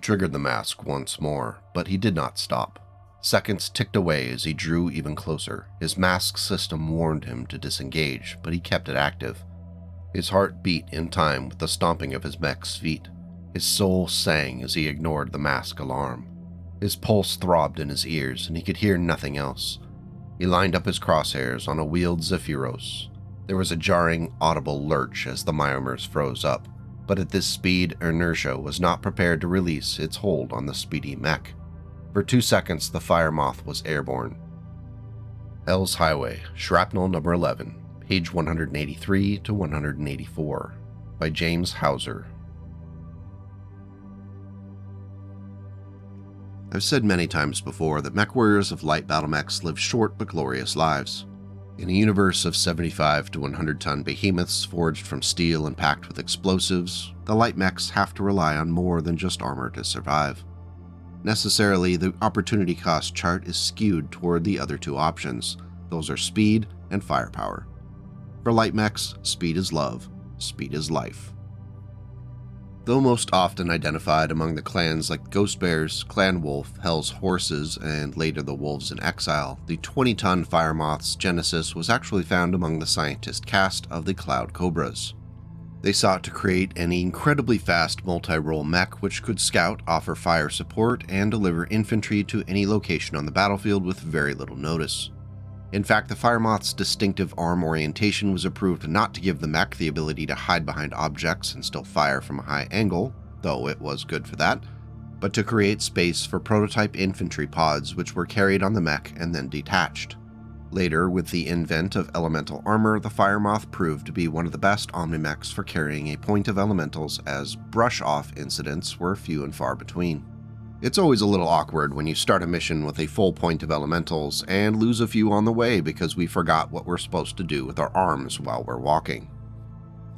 triggered the mask once more, but he did not stop. Seconds ticked away as he drew even closer. His mask system warned him to disengage, but he kept it active. His heart beat in time with the stomping of his mech's feet. His soul sang as he ignored the mask alarm. His pulse throbbed in his ears, and he could hear nothing else. He lined up his crosshairs on a wheeled Zephyros. There was a jarring, audible lurch as the Myomers froze up, but at this speed, inertia was not prepared to release its hold on the speedy mech. For 2 seconds, the Fire Moth was airborne. Hell's Highway, Shrapnel Number 11, page 183 to 184, by James Hauser. I've said many times before that mech warriors of light battle mechs live short but glorious lives. In a universe of 75 to 100-ton behemoths forged from steel and packed with explosives, the light mechs have to rely on more than just armor to survive. Necessarily, the opportunity cost chart is skewed toward the other two options. Those are speed and firepower. For light mechs, speed is love, speed is life. Though most often identified among the clans like Ghost Bears, Clan Wolf, Hell's Horses, and later the Wolves in Exile, the 20-ton Fire Moth's genesis was actually found among the scientist caste of the Cloud Cobras. They sought to create an incredibly fast multi-role mech which could scout, offer fire support, and deliver infantry to any location on the battlefield with very little notice. In fact, the Fire Moth's distinctive arm orientation was approved not to give the mech the ability to hide behind objects and still fire from a high angle, though it was good for that, but to create space for prototype infantry pods which were carried on the mech and then detached. Later, with the invent of elemental armor, the Fire Moth proved to be one of the best Omnimechs for carrying a point of elementals, as brush-off incidents were few and far between. It's always a little awkward when you start a mission with a full point of elementals and lose a few on the way because we forgot what we're supposed to do with our arms while we're walking.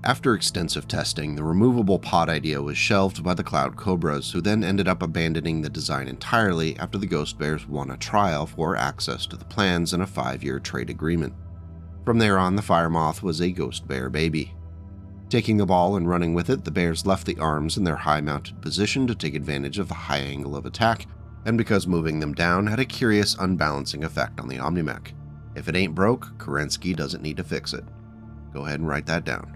After extensive testing, the removable pod idea was shelved by the Cloud Cobras, who then ended up abandoning the design entirely after the Ghost Bears won a trial for access to the plans in a 5-year trade agreement. From there on, the Fire Moth was a Ghost Bear baby. Taking the ball and running with it, the bears left the arms in their high-mounted position to take advantage of the high angle of attack, and because moving them down had a curious unbalancing effect on the Omnimech. If it ain't broke, Kerensky doesn't need to fix it. Go ahead and write that down.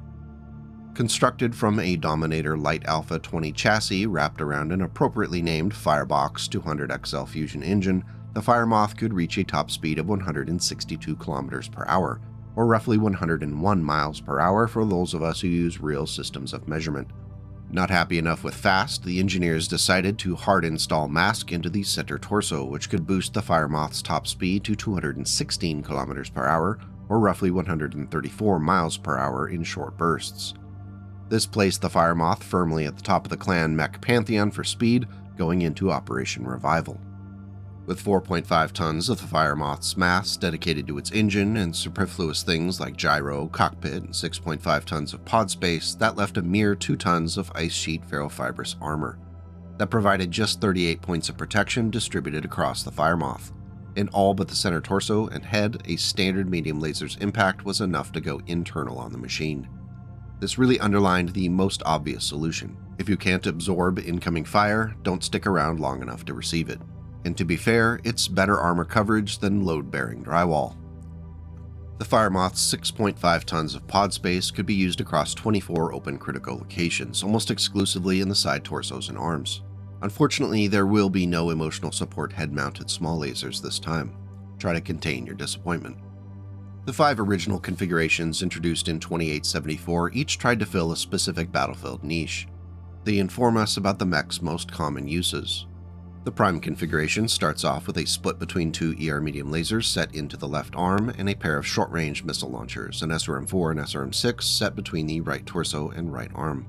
Constructed from a Dominator Light Alpha 20 chassis wrapped around an appropriately named Firebox 200XL fusion engine, the Fire Moth could reach a top speed of 162 km per hour, or roughly 101 miles per hour for those of us who use real systems of measurement. Not happy enough with fast, the engineers decided to hard install mask into the center torso, which could boost the Fire Moth's top speed to 216 km per hour, or roughly 134 miles per hour in short bursts. This placed the Fire Moth firmly at the top of the clan mech pantheon for speed going into Operation Revival. With 4.5 tons of the Fire Moth's mass dedicated to its engine and superfluous things like gyro, cockpit, and 6.5 tons of pod space, that left a mere 2 tons of ice sheet ferrofibrous armor. That provided just 38 points of protection distributed across the Fire Moth. In all but the center torso and head, a standard medium laser's impact was enough to go internal on the machine. This really underlined the most obvious solution. If you can't absorb incoming fire, don't stick around long enough to receive it. And to be fair, it's better armor coverage than load-bearing drywall. The Fire Moth's 6.5 tons of pod space could be used across 24 open critical locations, almost exclusively in the side torsos and arms. Unfortunately, there will be no emotional support head-mounted small lasers this time. Try to contain your disappointment. The 5 original configurations introduced in 2874 each tried to fill a specific battlefield niche. They inform us about the mech's most common uses. The Prime configuration starts off with a split between 2 ER medium lasers set into the left arm and a pair of short-range missile launchers, an SRM-4 and SRM-6 set between the right torso and right arm.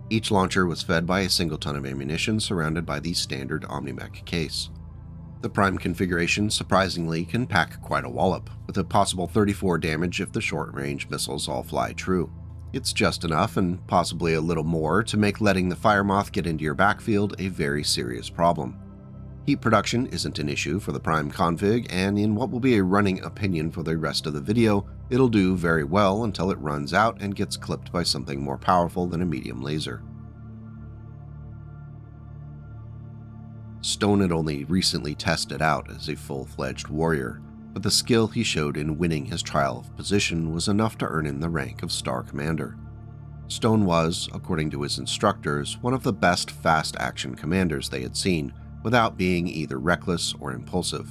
Each launcher was fed by a single ton of ammunition surrounded by the standard Omnimech case. The Prime configuration surprisingly can pack quite a wallop, with a possible 34 damage if the short-range missiles all fly true. It's just enough, and possibly a little more, to make letting the Fire Moth get into your backfield a very serious problem. Heat production isn't an issue for the Prime config, and in what will be a running opinion for the rest of the video, it'll do very well until it runs out and gets clipped by something more powerful than a medium laser. Stone had only recently tested out as a full-fledged warrior, but the skill he showed in winning his trial of position was enough to earn him the rank of Star Commander. Stone was, according to his instructors, one of the best fast-action commanders they had seen, without being either reckless or impulsive.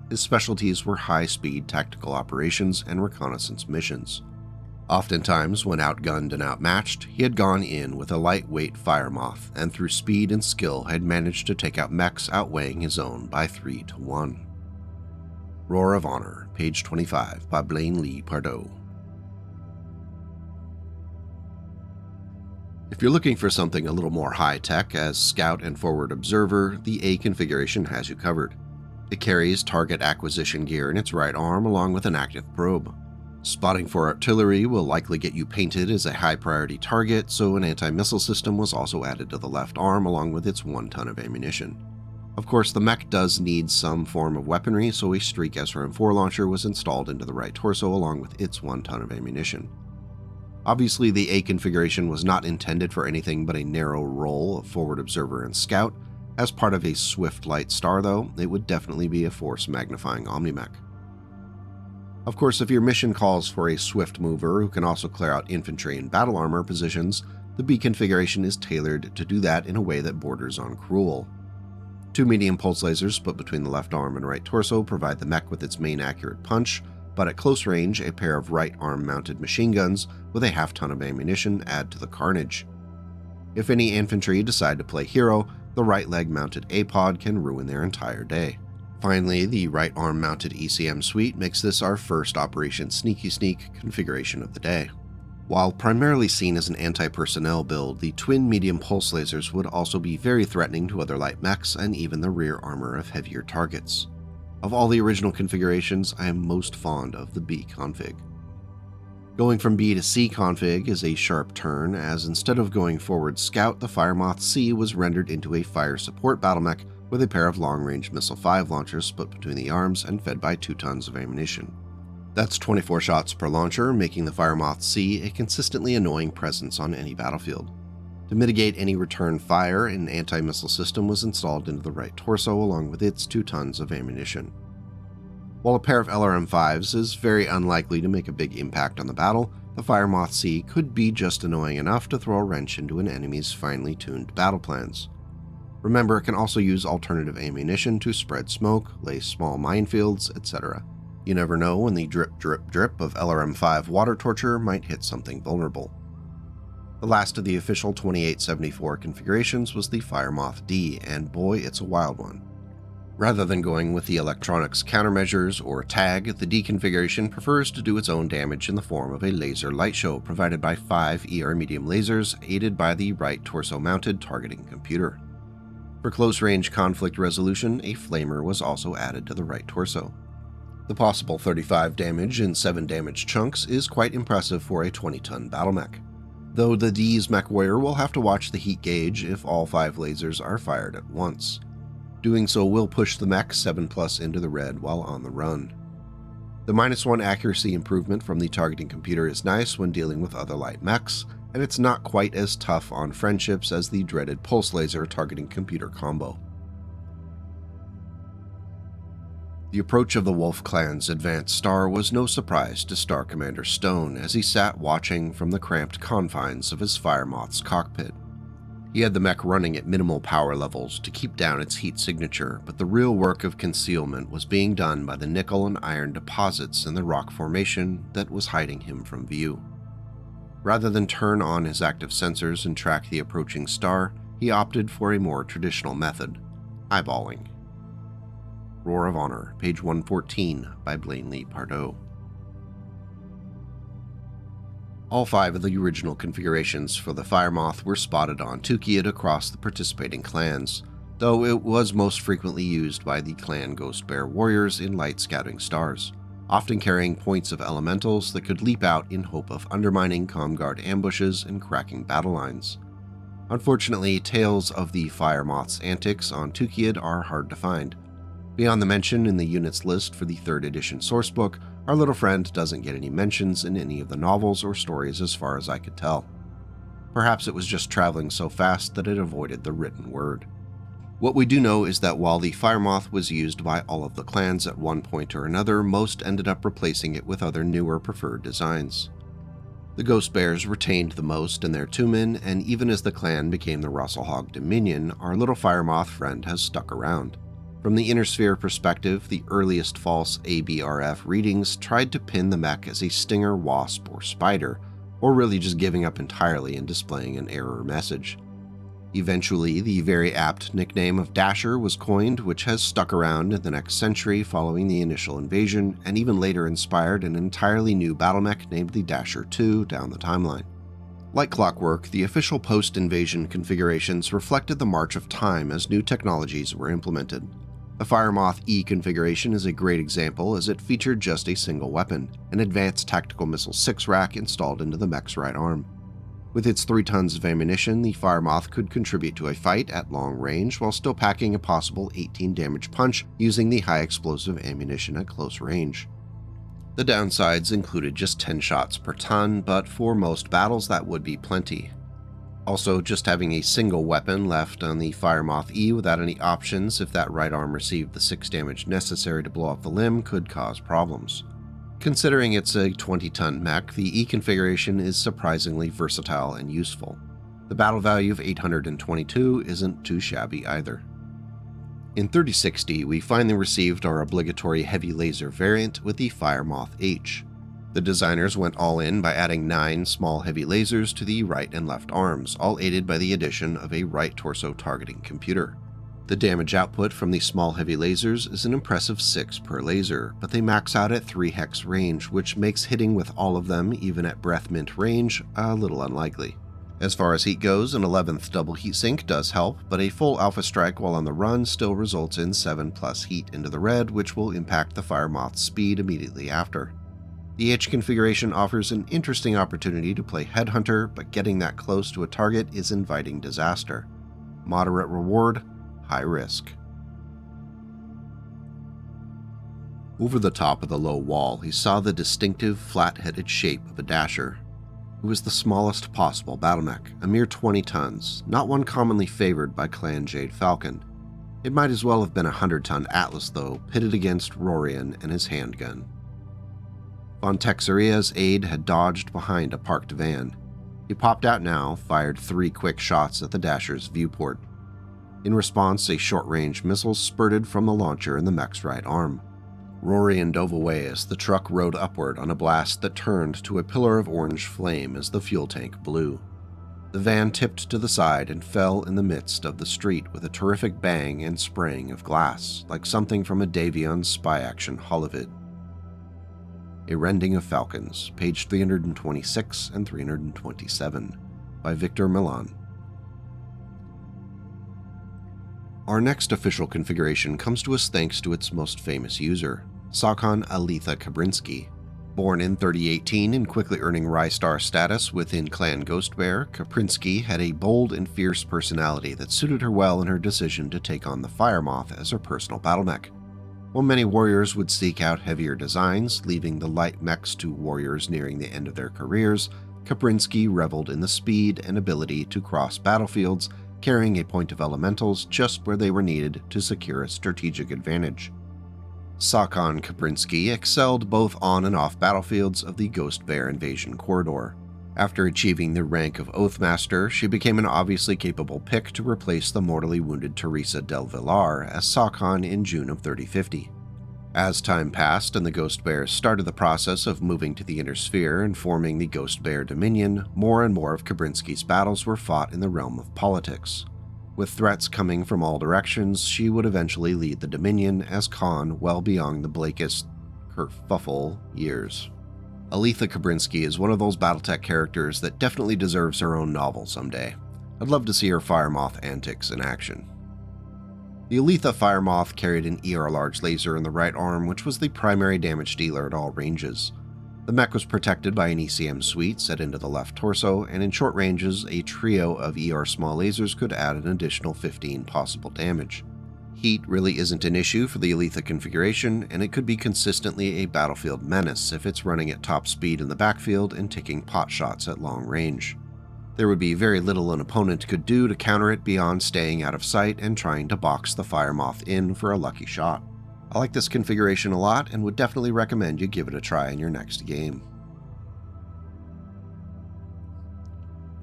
His specialties were high-speed tactical operations and reconnaissance missions. Oftentimes, when outgunned and outmatched, he had gone in with a lightweight fire moth, and through speed and skill had managed to take out mechs outweighing his own by 3 to 1. Roar of Honor, page 25, by Blaine Lee Pardoe. If you're looking for something a little more high-tech as Scout and Forward Observer, the A configuration has you covered. It carries target acquisition gear in its right arm along with an active probe. Spotting for artillery will likely get you painted as a high-priority target, so an anti-missile system was also added to the left arm along with its 1 ton of ammunition. Of course, the mech does need some form of weaponry, so a Streak SRM-4 launcher was installed into the right torso along with its 1 ton of ammunition. Obviously, the A configuration was not intended for anything but a narrow role of Forward Observer and Scout. As part of a swift light star, though, it would definitely be a force-magnifying Omnimech. Of course, if your mission calls for a swift mover who can also clear out infantry and battle armor positions, the B configuration is tailored to do that in a way that borders on cruel. 2 medium pulse lasers split between the left arm and right torso provide the mech with its main accurate punch, but at close range, a pair of right arm mounted machine guns with a half ton of ammunition add to the carnage. If any infantry decide to play hero, the right leg mounted A-pod can ruin their entire day. Finally, the right arm mounted ECM suite makes this our first Operation Sneaky Sneak configuration of the day. While primarily seen as an anti-personnel build, the twin medium pulse lasers would also be very threatening to other light mechs and even the rear armor of heavier targets. Of all the original configurations, I am most fond of the B config. Going from B to C config is a sharp turn, as instead of going forward Scout, the Firemoth C was rendered into a fire support battlemech with a pair of long-range Missile 5 launchers split between the arms and fed by 2 tons of ammunition. That's 24 shots per launcher, making the Firemoth C a consistently annoying presence on any battlefield. To mitigate any return fire, an anti-missile system was installed into the right torso along with its 2 tons of ammunition. While a pair of LRM-5s is very unlikely to make a big impact on the battle, the Firemoth C could be just annoying enough to throw a wrench into an enemy's finely tuned battle plans. Remember, it can also use alternative ammunition to spread smoke, lay small minefields, etc. You never know when the drip drip drip of LRM-5 water torture might hit something vulnerable. The last of the official 2874 configurations was the Firemoth D, and boy, it's a wild one. Rather than going with the electronics countermeasures or tag, the D configuration prefers to do its own damage in the form of a laser light show provided by 5 ER medium lasers aided by the right torso-mounted targeting computer. For close-range conflict resolution, a flamer was also added to the right torso. The possible 35 damage in 7 damage chunks is quite impressive for a 20-ton battle mech, though the D's mech warrior will have to watch the heat gauge if all 5 lasers are fired at once. Doing so will push the mech 7+ into the red while on the run. The -1 accuracy improvement from the targeting computer is nice when dealing with other light mechs, and it's not quite as tough on friendships as the dreaded pulse laser targeting computer combo. The approach of the Wolf Clan's advanced star was no surprise to Star Commander Stone as he sat watching from the cramped confines of his Firemoth's cockpit. He had the mech running at minimal power levels to keep down its heat signature, but the real work of concealment was being done by the nickel and iron deposits in the rock formation that was hiding him from view. Rather than turn on his active sensors and track the approaching star, he opted for a more traditional method, eyeballing. Roar of Honor, page 114, by Blaine Lee Pardoe. All 5 of the original configurations for the Firemoth were spotted on Tukiad across the participating clans, though it was most frequently used by the clan Ghost Bear warriors in light scouting stars, often carrying points of elementals that could leap out in hope of undermining Comguard ambushes and cracking battle lines. Unfortunately, tales of the Firemoth's antics on Tukiad are hard to find. Beyond the mention in the units list for the 3rd edition sourcebook, our little friend doesn't get any mentions in any of the novels or stories as far as I could tell. Perhaps it was just traveling so fast that it avoided the written word. What we do know is that while the Fire Moth was used by all of the clans at one point or another, most ended up replacing it with other newer preferred designs. The Ghost Bears retained the most in their Tumen, and even as the clan became the Rosselhog Dominion, our little Fire Moth friend has stuck around. From the Inner Sphere perspective, the earliest false ABRF readings tried to pin the mech as a stinger, wasp, or spider, or really just giving up entirely and displaying an error message. Eventually, the very apt nickname of Dasher was coined, which has stuck around in the next century following the initial invasion, and even later inspired an entirely new battle mech named the Dasher 2 down the timeline. Like clockwork, the official post-invasion configurations reflected the march of time as new technologies were implemented. The Fire Moth E configuration is a great example as it featured just a single weapon, an advanced tactical missile 6 rack installed into the mech's right arm. With its 3 tons of ammunition, the Fire Moth could contribute to a fight at long range while still packing a possible 18 damage punch using the high explosive ammunition at close range. The downsides included just 10 shots per ton, but for most battles that would be plenty. Also, just having a single weapon left on the Fire Moth E without any options if that right arm received the 6 damage necessary to blow off the limb could cause problems. Considering it's a 20-ton mech, the E configuration is surprisingly versatile and useful. The battle value of 822 isn't too shabby either. In 3060, we finally received our obligatory heavy laser variant with the Fire Moth H. The designers went all in by adding 9 small heavy lasers to the right and left arms, all aided by the addition of a right torso targeting computer. The damage output from the small heavy lasers is an impressive 6 per laser, but they max out at 3 hex range, which makes hitting with all of them, even at breath mint range, a little unlikely. As far as heat goes, an 11th double heatsink does help, but a full alpha strike while on the run still results in 7+ heat into the red, which will impact the Fire Moth's speed immediately after. The H configuration offers an interesting opportunity to play Headhunter, but getting that close to a target is inviting disaster. Moderate reward, high risk. Over the top of the low wall, he saw the distinctive, flat-headed shape of a Dasher. It was the smallest possible battle mech, a mere 20 tons, not one commonly favored by Clan Jade Falcon. It might as well have been a 100-ton Atlas, though, pitted against Rorion and his handgun. Von Texeria's aide had dodged behind a parked van. He popped out now, fired 3 quick shots at the Dasher's viewport. In response, a short-range missile spurted from the launcher in the mech's right arm. Rorion dove away as the truck rode upward on a blast that turned to a pillar of orange flame as the fuel tank blew. The van tipped to the side and fell in the midst of the street with a terrific bang and spraying of glass, like something from a Davion spy action holovid. A Rending of Falcons, page 326 and 327, by Victor Milan. Our next official configuration comes to us thanks to its most famous user, Sakon Alitha Kabrinsky. Born in 3018 and quickly earning Rystar status within Clan Ghostbear, Kaprinsky had a bold and fierce personality that suited her well in her decision to take on the Fire Moth as her personal battle mech. While many warriors would seek out heavier designs, leaving the light mechs to warriors nearing the end of their careers, Kaprinsky reveled in the speed and ability to cross battlefields, carrying a point of elementals just where they were needed to secure a strategic advantage. Sakon Kaprinsky excelled both on and off battlefields of the Ghostbear invasion corridor. After achieving the rank of Oathmaster, she became an obviously capable pick to replace the mortally wounded Teresa Del Villar as Sakon in June of 3050. As time passed and the Ghostbears started the process of moving to the Inner Sphere and forming the Ghostbear Dominion, more and more of Kabrinsky's battles were fought in the realm of politics. With threats coming from all directions, she would eventually lead the Dominion as Khan well beyond the Blakist kerfuffle years. Alitha Kabrinsky is one of those BattleTech characters that definitely deserves her own novel someday. I'd love to see her Fire Moth antics in action. The Alitha Fire Moth carried an ER large laser in the right arm, which was the primary damage dealer at all ranges. The mech was protected by an ECM suite set into the left torso, and in short ranges, a trio of ER small lasers could add an additional 15 possible damage. Heat really isn't an issue for the Alitha configuration, and it could be consistently a battlefield menace if it's running at top speed in the backfield and taking pot shots at long range. There would be very little an opponent could do to counter it beyond staying out of sight and trying to box the Fire Moth in for a lucky shot. I like this configuration a lot and would definitely recommend you give it a try in your next game.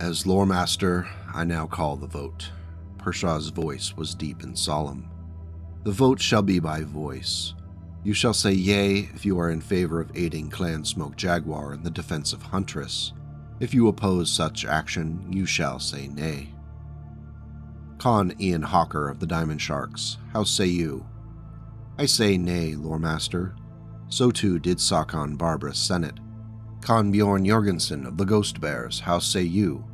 As Lore Master, I now call the vote. Pershaw's voice was deep and solemn. The vote shall be by voice. You shall say yea if you are in favor of aiding Clan Smoke Jaguar in the defense of Huntress. If you oppose such action, you shall say nay. Con Ian Hawker of the Diamond Sharks, how say you? I say nay, Lore Master. So too did Sakon Barbara Senate. Con Bjorn Jorgensen of the Ghost Bears, how say you?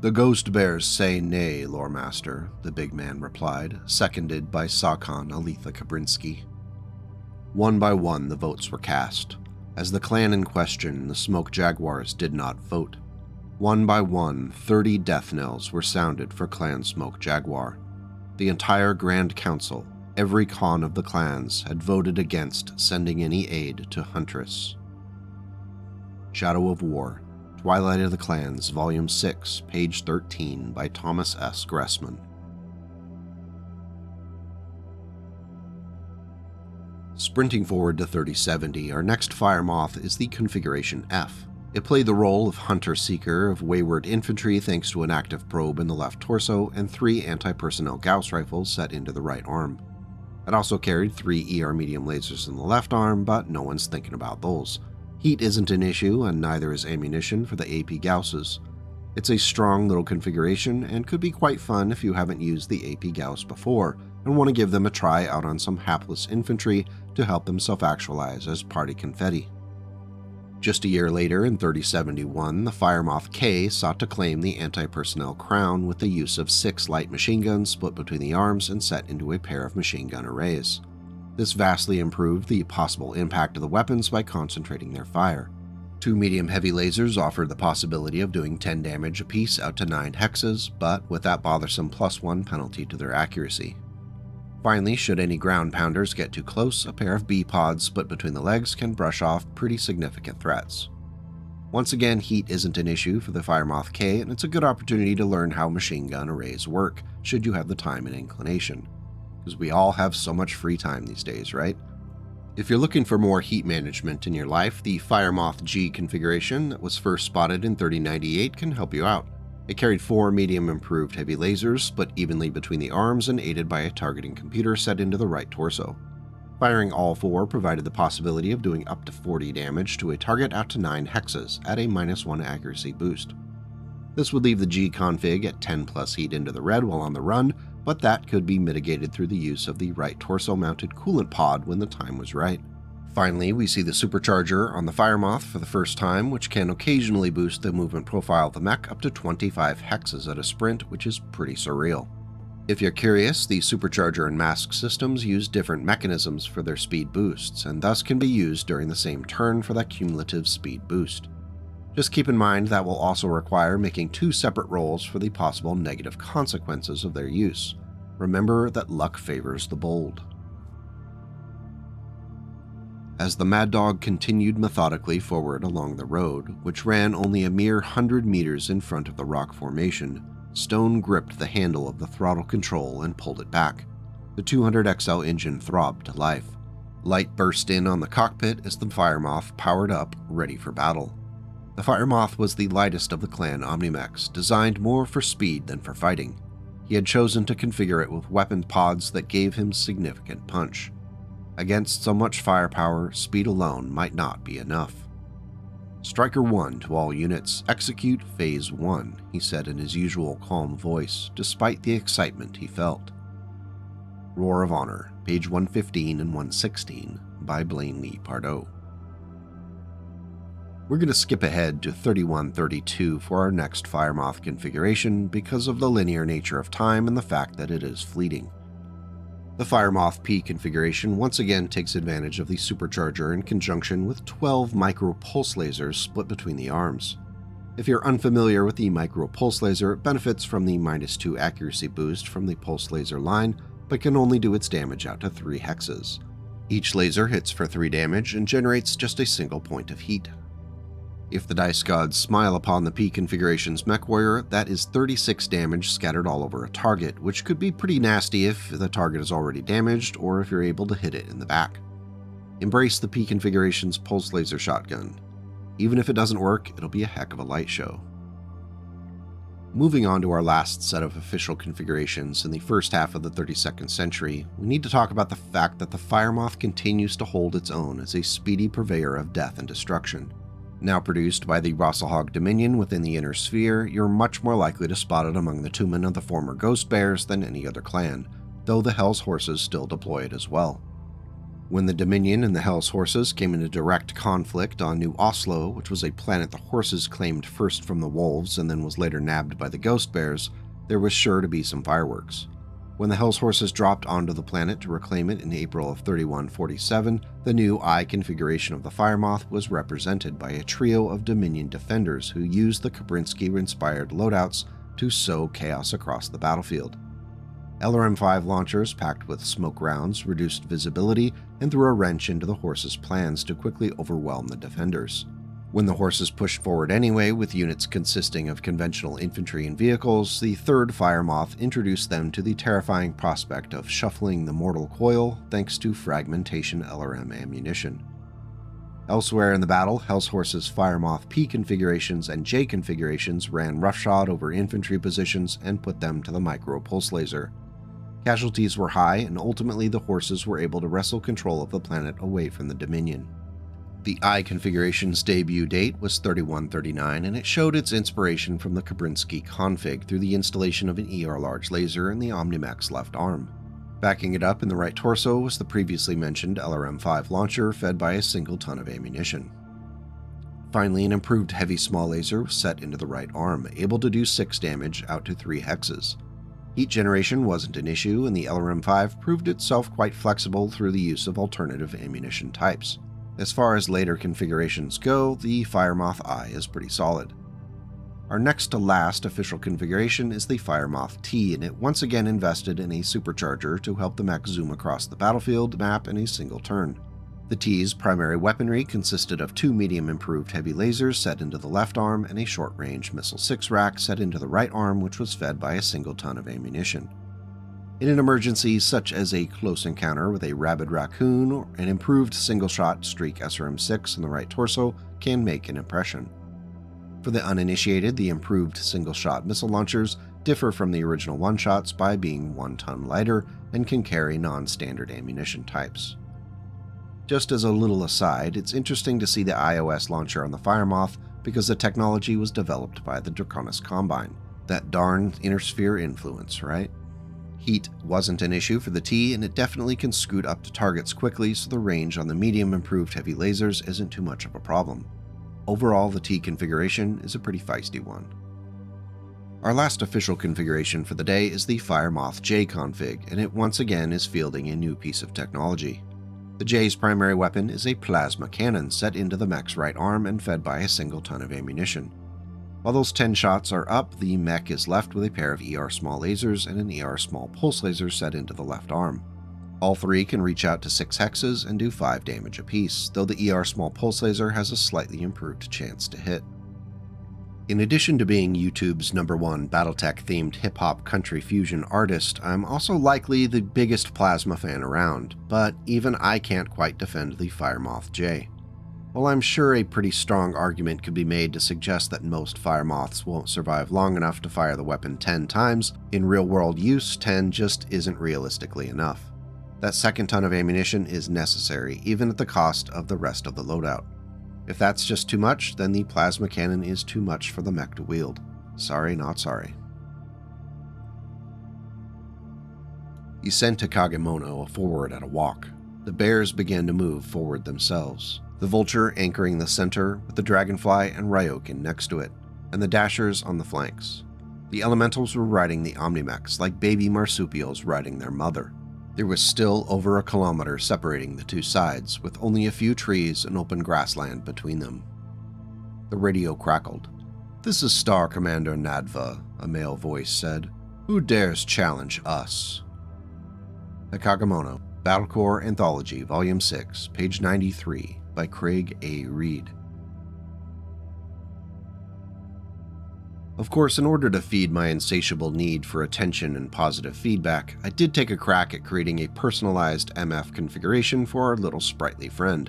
The Ghost Bears say nay, Lore Master, the big man replied, seconded by Sakon Alitha Kabrinsky. One by one the votes were cast. As the clan in question, the Smoke Jaguars, did not vote. One by one, 30 death knells were sounded for Clan Smoke Jaguar. The entire Grand Council, every Khan of the clans, had voted against sending any aid to Huntress. Shadow of War, Twilight of the Clans, Volume 6, page 13, by Thomas S. Gressman. Sprinting forward to 3070, our next Fire Moth is the Configuration F. It played the role of Hunter-Seeker of Wayward Infantry thanks to an active probe in the left torso and 3 anti-personnel Gauss rifles set into the right arm. It also carried 3 ER medium lasers in the left arm, but no one's thinking about those. Heat isn't an issue, and neither is ammunition for the AP Gausses. It's a strong little configuration and could be quite fun if you haven't used the AP Gauss before and want to give them a try out on some hapless infantry to help them self-actualize as party confetti. Just a year later, in 3071, the Firemoth K sought to claim the anti-personnel crown with the use of 6 light machine guns split between the arms and set into a pair of machine gun arrays. This vastly improved the possible impact of the weapons by concentrating their fire. 2 medium-heavy lasers offered the possibility of doing 10 damage apiece out to 9 hexes, but with that bothersome +1 penalty to their accuracy. Finally, should any ground pounders get too close, a pair of B-pods split between the legs can brush off pretty significant threats. Once again, heat isn't an issue for the Firemoth K, and it's a good opportunity to learn how machine gun arrays work, should you have the time and inclination. Because we all have so much free time these days, right? If you're looking for more heat management in your life, the Firemoth G configuration that was first spotted in 3098 can help you out. It carried 4 medium improved heavy lasers, split evenly between the arms and aided by a targeting computer set into the right torso. Firing all 4 provided the possibility of doing up to 40 damage to a target out to 9 hexes at a -1 accuracy boost. This would leave the G config at 10 plus heat into the red while on the run, but that could be mitigated through the use of the right torso mounted coolant pod when the time was right. Finally, we see the supercharger on the Firemoth for the first time, which can occasionally boost the movement profile of the mech up to 25 hexes at a sprint, which is pretty surreal. If you're curious, the supercharger and mask systems use different mechanisms for their speed boosts, and thus can be used during the same turn for that cumulative speed boost. Just keep in mind that will also require making 2 separate rolls for the possible negative consequences of their use. Remember that luck favors the bold. As the Mad Dog continued methodically forward along the road, which ran only a mere 100 meters in front of the rock formation, Stone gripped the handle of the throttle control and pulled it back. The 200XL engine throbbed to life. Light burst in on the cockpit as the Firemoth powered up, ready for battle. The Firemoth was the lightest of the clan Omnimechs, designed more for speed than for fighting. He had chosen to configure it with weapon pods that gave him significant punch. Against so much firepower, speed alone might not be enough. Striker 1 to all units, execute Phase 1, he said in his usual calm voice, despite the excitement he felt. Roar of Honor, page 115 and 116, by Blaine Lee Pardoe. We're going to skip ahead to 3132 for our next Firemoth configuration because of the linear nature of time and the fact that it is fleeting. The Firemoth P configuration once again takes advantage of the supercharger in conjunction with 12 micro-pulse lasers split between the arms. If you're unfamiliar with the micro-pulse laser, it benefits from the -2 accuracy boost from the pulse laser line, but can only do its damage out to 3 hexes. Each laser hits for 3 damage and generates just a single point of heat. If the dice gods smile upon the P configuration's Mechwarrior, that is 36 damage scattered all over a target, which could be pretty nasty if the target is already damaged or if you're able to hit it in the back. Embrace the P configuration's pulse laser shotgun. Even if it doesn't work, it'll be a heck of a light show. Moving on to our last set of official configurations in the first half of the 32nd century, we need to talk about the fact that the Firemoth continues to hold its own as a speedy purveyor of death and destruction. Now produced by the Rosselhog Dominion within the Inner Sphere, you're much more likely to spot it among the Tumen of the former Ghost Bears than any other clan, though the Hell's Horses still deploy it as well. When the Dominion and the Hell's Horses came into direct conflict on New Oslo, which was a planet the Horses claimed first from the Wolves and then was later nabbed by the Ghost Bears, there was sure to be some fireworks. When the Hell's Horses dropped onto the planet to reclaim it in April of 3147, the new I configuration of the Firemoth was represented by a trio of Dominion defenders who used the Kabrinsky-inspired loadouts to sow chaos across the battlefield. LRM-5 launchers packed with smoke rounds reduced visibility and threw a wrench into the Horses' plans to quickly overwhelm the defenders. When the Horses pushed forward anyway with units consisting of conventional infantry and vehicles, the third Firemoth introduced them to the terrifying prospect of shuffling the mortal coil thanks to fragmentation LRM ammunition. Elsewhere in the battle, Hell's Horses' Firemoth P configurations and J configurations ran roughshod over infantry positions and put them to the micro-pulse laser. Casualties were high, and ultimately the Horses were able to wrestle control of the planet away from the Dominion. The I configuration's debut date was 3139, and it showed its inspiration from the Kabrinsky config through the installation of an ER large laser in the Omnimax left arm. Backing it up in the right torso was the previously mentioned LRM-5 launcher fed by a single ton of ammunition. Finally, an improved heavy small laser was set into the right arm, able to do 6 damage out to 3 hexes. Heat generation wasn't an issue, and the LRM-5 proved itself quite flexible through the use of alternative ammunition types. As far as later configurations go, the Firemoth I is pretty solid. Our next to last official configuration is the Firemoth T, and it once again invested in a supercharger to help the mech zoom across the battlefield map in a single turn. The T's primary weaponry consisted of 2 medium improved heavy lasers set into the left arm and a short-range missile 6 rack set into the right arm, which was fed by a single ton of ammunition. In an emergency such as a close encounter with a rabid raccoon, an improved single-shot Streak SRM-6 in the right torso can make an impression. For the uninitiated, the improved single-shot missile launchers differ from the original one-shots by being 1 ton lighter and can carry non-standard ammunition types. Just as a little aside, it's interesting to see the iOS launcher on the Firemoth because the technology was developed by the Draconis Combine. That darn Inner Sphere influence, right? Heat wasn't an issue for the T, and it definitely can scoot up to targets quickly, so the range on the medium improved heavy lasers isn't too much of a problem. Overall, the T configuration is a pretty feisty one. Our last official configuration for the day is the Firemoth J config, and it once again is fielding a new piece of technology. The J's primary weapon is a plasma cannon set into the mech's right arm and fed by a single ton of ammunition. While those 10 shots are up, the mech is left with a pair of ER small lasers and an ER small pulse laser set into the left arm. All 3 can reach out to 6 hexes and do 5 damage apiece, though the ER small pulse laser has a slightly improved chance to hit. In addition to being YouTube's #1 BattleTech themed hip-hop country fusion artist, I'm also likely the biggest plasma fan around, but even I can't quite defend the Firemoth J. While I'm sure a pretty strong argument could be made to suggest that most Firemoths won't survive long enough to fire the weapon 10 times, in real-world use 10 just isn't realistically enough. That second ton of ammunition is necessary, even at the cost of the rest of the loadout. If that's just too much, then the plasma cannon is too much for the mech to wield. Sorry, not sorry. He sent Kagemono forward at a walk. The bears began to move forward themselves, the vulture anchoring the center with the dragonfly and Ryokin next to it, and the dashers on the flanks. The elementals were riding the omnimechs like baby marsupials riding their mother. There was still over a kilometer separating the two sides, with only a few trees and open grassland between them. The radio crackled. "This is Star Commander Nadva," a male voice said. "Who dares challenge us?" Kagemono, Battlecore Anthology, Volume 6, page 93, by Craig A. Reed. Of course, in order to feed my insatiable need for attention and positive feedback, I did take a crack at creating a personalized MF configuration for our little sprightly friend.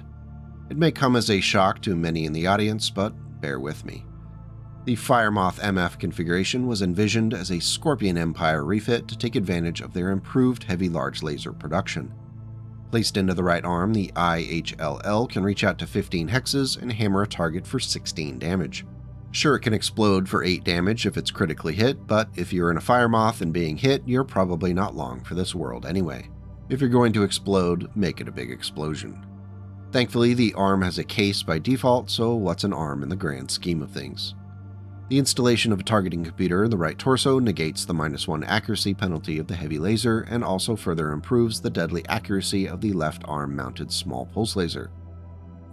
It may come as a shock to many in the audience, but bear with me. The Firemoth MF configuration was envisioned as a Scorpion Empire refit to take advantage of their improved heavy large laser production. Placed into the right arm, the IHLL can reach out to 15 hexes and hammer a target for 16 damage. Sure, it can explode for 8 damage if it's critically hit, but if you're in a Firemoth and being hit, you're probably not long for this world anyway. If you're going to explode, make it a big explosion. Thankfully, the arm has a case by default, so what's an arm in the grand scheme of things? The installation of a targeting computer in the right torso negates the -1 accuracy penalty of the heavy laser and also further improves the deadly accuracy of the left arm-mounted small pulse laser.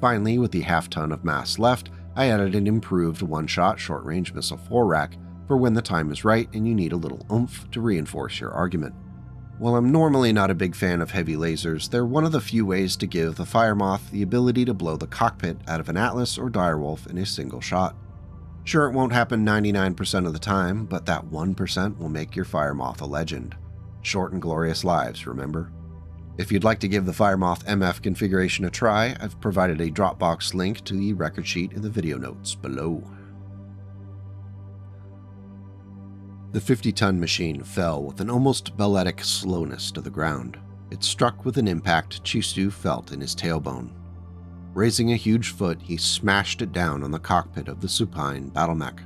Finally, with the half-ton of mass left, I added an improved one-shot short-range missile 4-rack for when the time is right and you need a little oomph to reinforce your argument. While I'm normally not a big fan of heavy lasers, they're one of the few ways to give the Firemoth the ability to blow the cockpit out of an Atlas or Direwolf in a single shot. Sure, it won't happen 99% of the time, but that 1% will make your Firemoth a legend. Short and glorious lives, remember? If you'd like to give the Firemoth MF configuration a try, I've provided a Dropbox link to the record sheet in the video notes below. The 50-ton machine fell with an almost balletic slowness to the ground. It struck with an impact Chisu felt in his tailbone. Raising a huge foot, he smashed it down on the cockpit of the supine battlemech.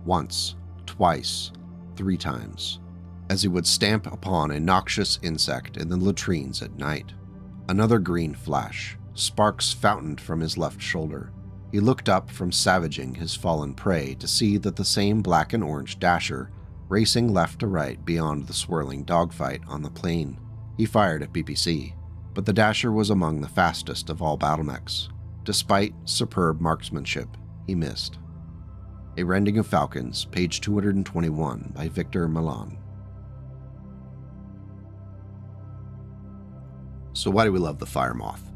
Once, twice, 3 times. As he would stamp upon a noxious insect in the latrines at night. Another green flash. Sparks fountained from his left shoulder. He looked up from savaging his fallen prey to see that the same black and orange dasher, racing left to right beyond the swirling dogfight on the plain. He fired at PPC, but the dasher was among the fastest of all battlemechs. Despite superb marksmanship, he missed. A Rending of Falcons, page 221 by Victor Milan. So why do we love the Firemoth?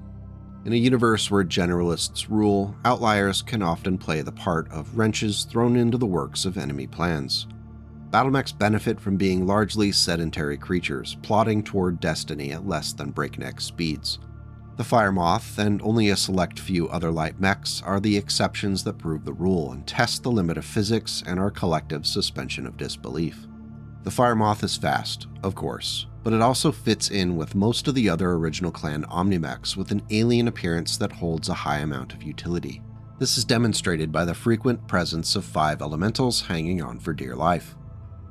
In a universe where generalists rule, outliers can often play the part of wrenches thrown into the works of enemy plans. Battlemechs benefit from being largely sedentary creatures, plodding toward destiny at less than breakneck speeds. The Firemoth, and only a select few other light mechs, are the exceptions that prove the rule and test the limit of physics and our collective suspension of disbelief. The Firemoth is fast, of course, but it also fits in with most of the other original clan Omnimechs with an alien appearance that holds a high amount of utility. This is demonstrated by the frequent presence of 5 elementals hanging on for dear life.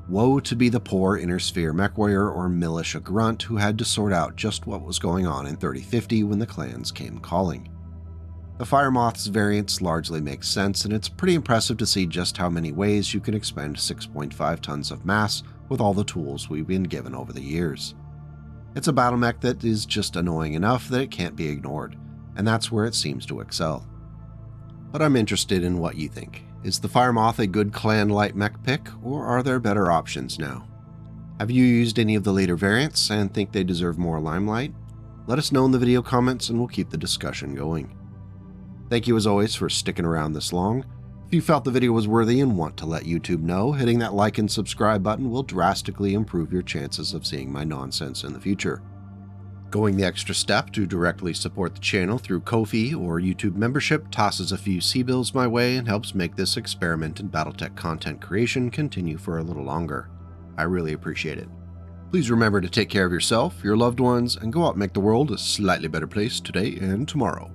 Woe to be the poor inner sphere mechwarrior or militia grunt who had to sort out just what was going on in 3050 when the clans came calling. The Firemoth's variants largely make sense, and it's pretty impressive to see just how many ways you can expend 6.5 tons of mass with all the tools we've been given over the years. It's a battlemech that is just annoying enough that it can't be ignored, and that's where it seems to excel. But I'm interested in what you think. Is the Firemoth a good clan light mech pick, or are there better options now? Have you used any of the later variants and think they deserve more limelight? Let us know in the video comments and we'll keep the discussion going. Thank you as always for sticking around this long. If you felt the video was worthy and want to let YouTube know, hitting that like and subscribe button will drastically improve your chances of seeing my nonsense in the future. Going the extra step to directly support the channel through Ko-fi or YouTube membership tosses a few C-bills my way and helps make this experiment in BattleTech content creation continue for a little longer. I really appreciate it. Please remember to take care of yourself, your loved ones, and go out and make the world a slightly better place today and tomorrow.